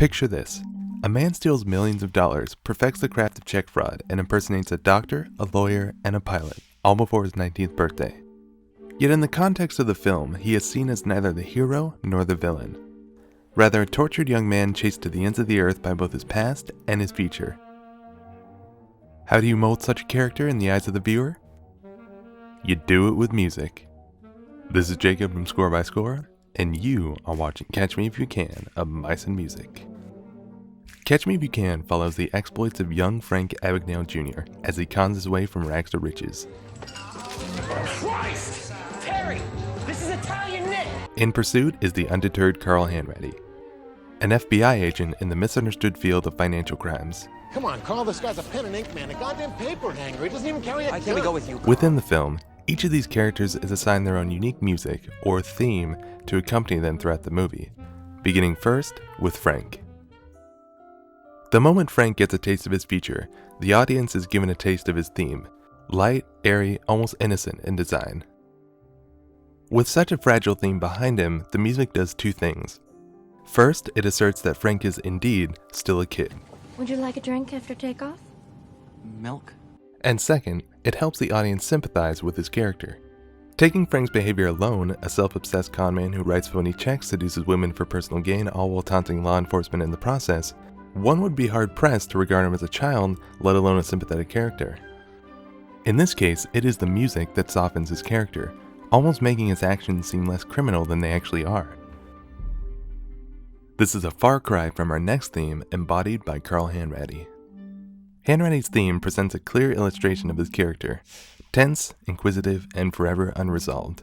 Picture this. A man steals millions of dollars, perfects the craft of check fraud, and impersonates a doctor, a lawyer, and a pilot, all before his 19th birthday. Yet in the context of the film, he is seen as neither the hero nor the villain. Rather, a tortured young man chased to the ends of the earth by both his past and his future. How do you mold such a character in the eyes of the viewer? You do it with music. This is Jacob from Score by Score, and you are watching Catch Me If You Can of Mice and Music. Catch Me If You Can follows the exploits of young Frank Abagnale Jr. as he cons his way from rags to riches. Christ! Terry, this is Italian knit! In pursuit is the undeterred Carl Hanratty, an FBI agent in the misunderstood field of financial crimes. Come on, Carl, this guy's a pen and ink man, a goddamn paper hanger. He doesn't even carry a gun. Can we go with you? Within the film, each of these characters is assigned their own unique music or theme to accompany them throughout the movie, beginning first with Frank. The moment Frank gets a taste of his future, the audience is given a taste of his theme, light, airy, almost innocent in design. With such a fragile theme behind him, the music does two things. First, it asserts that Frank is indeed still a kid. Would you like a drink after takeoff? Milk? And second, it helps the audience sympathize with his character. Taking Frank's behavior alone, a self-obsessed conman who writes phony checks, seduces women for personal gain, all while taunting law enforcement in the process, one would be hard-pressed to regard him as a child, let alone a sympathetic character. In this case, it is the music that softens his character, almost making his actions seem less criminal than they actually are. This is a far cry from our next theme, embodied by Carl Hanratty. Hanratty's theme presents a clear illustration of his character, tense, inquisitive, and forever unresolved.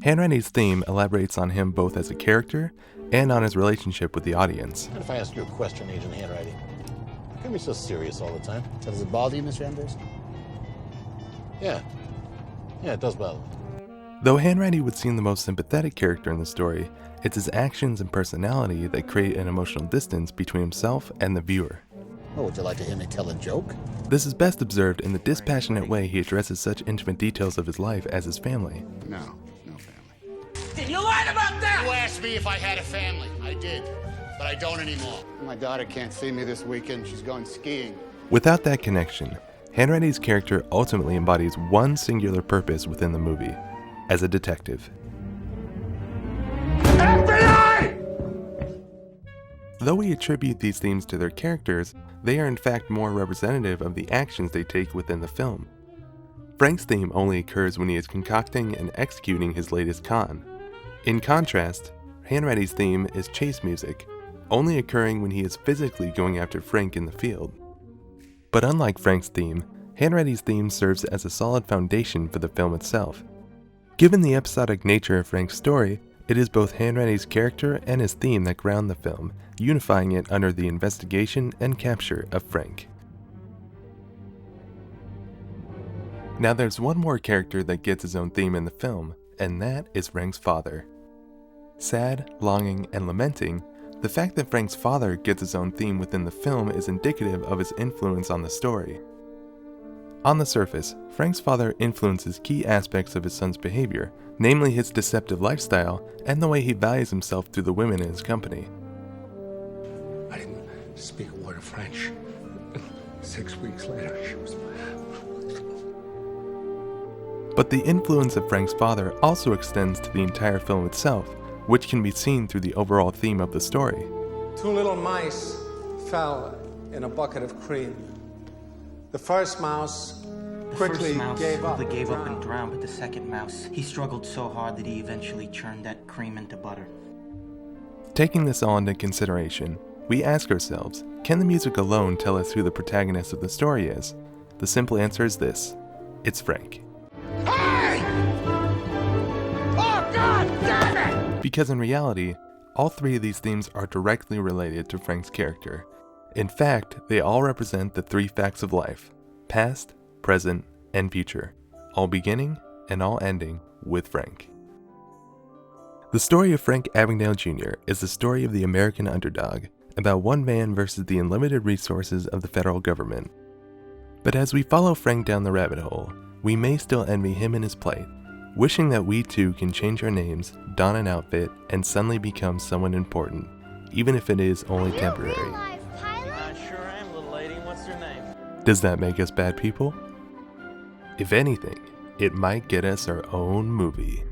Hanratty's theme elaborates on him both as a character and on his relationship with the audience. What if I ask you a question, Agent Hanratty? How come you're so serious all the time? Does it bother you, Mr. Anders? Yeah, it does bother me. Though Hanratty would seem the most sympathetic character in the story, it's his actions and personality that create an emotional distance between himself and the viewer. Oh, would you like to hear me tell a joke? This is best observed in the dispassionate way he addresses such intimate details of his life as his family. No family. Did you lied about that? You asked me if I had a family. I did, but I don't anymore. My daughter can't see me this weekend. She's going skiing. Without that connection, Hanratty's character ultimately embodies one singular purpose within the movie, as a detective. FBI! Though we attribute these themes to their characters, they are in fact more representative of the actions they take within the film. Frank's theme only occurs when he is concocting and executing his latest con. In contrast, Hanratty's theme is chase music, only occurring when he is physically going after Frank in the field. But unlike Frank's theme, Hanratty's theme serves as a solid foundation for the film itself. Given the episodic nature of Frank's story, it is both Hanratty's character and his theme that ground the film, unifying it under the investigation and capture of Frank. Now there's one more character that gets his own theme in the film, and that is Frank's father. Sad, longing, and lamenting, the fact that Frank's father gets his own theme within the film is indicative of his influence on the story. On the surface, Frank's father influences key aspects of his son's behavior, namely his deceptive lifestyle and the way he values himself through the women in his company. I didn't speak a word of French. 6 weeks later, she was... But the influence of Frank's father also extends to the entire film itself, which can be seen through the overall theme of the story. 2 little mice fell in a bucket of cream. The first mouse quickly gave up and drowned, but the second mouse, he struggled so hard that he eventually churned that cream into butter. Taking this all into consideration, we ask ourselves, can the music alone tell us who the protagonist of the story is? The simple answer is this: it's Frank. Hey! Oh, God damn it! Because in reality, all three of these themes are directly related to Frank's character. In fact, they all represent the 3 facts of life: past, present, and future, all beginning and all ending with Frank. The story of Frank Abagnale Jr. is the story of the American underdog, about one man versus the unlimited resources of the federal government. But as we follow Frank down the rabbit hole, we may still envy him in his plight, wishing that we too can change our names, don an outfit, and suddenly become someone important, even if it is only temporary. I sure am, little lady. What's your name? Does that make us bad people? If anything, it might get us our own movie.